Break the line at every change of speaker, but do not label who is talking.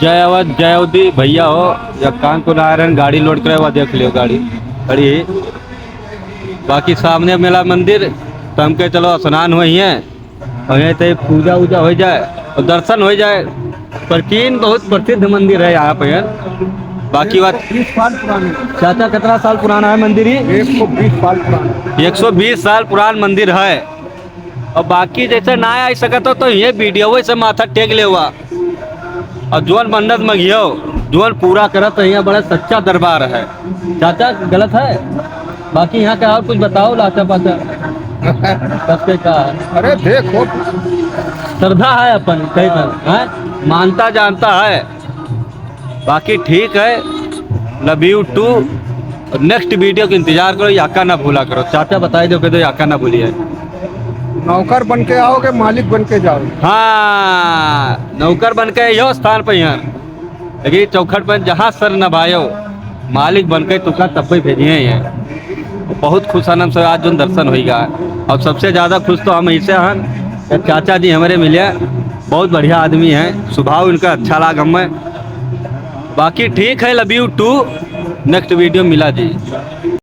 जय अवध जय अवधि भैया हो या कानपुर आयरन गाड़ी लोड करे हुआ देख लियो गाड़ी खड़ी है। बाकी सामने मेला मंदिर तो हमके चलो स्नान हुई है और यहीं से पूजा वूजा हो जाए और दर्शन हो जाए। प्राचीन बहुत प्रसिद्ध मंदिर है यहाँ पे। बाकी बात
20 साल पुरानी।
चाचा कितना साल पुराना है मंदिर? ही
120 साल पुरानी।
120 साल पुरान मंदिर है। और बाकी जैसे ना आ सकता तो ये वीडियो से माथा टेक ले हुआ और जोन मन्नत मंगियो जोन पूरा करत तो यहाँ बड़ा सच्चा दरबार है। चाचा गलत है? बाकी यहाँ का और कुछ बताओ लाचा पाचा सबके का है?
अरे देखो,
श्रद्धा है अपन कहीं पर है, मानता जानता है। बाकी ठीक है, love you too. Next video का इंतजार करो, याका ना भूला करो। चाचा बताए दो के तो याका ना भूलिए।
नौकर बन के आओगे, मालिक बन के जाओगे।
हाँ, नौकर बन के यो स्थान पर यहाँ लेकिन चौखट पर जहाँ सर नभायो मालिक बन के तुका तब भी भेजिए हैं। बहुत खुश आनंद से आज जो दर्शन होगा। और सबसे ज़्यादा खुश तो हम ऐसे हैं, चाचा जी हमारे मिले, बहुत बढ़िया आदमी हैं, स्वभाव इनका अच्छा लगा हमें। बाकी ठीक है, love you too. Next video मिला जी।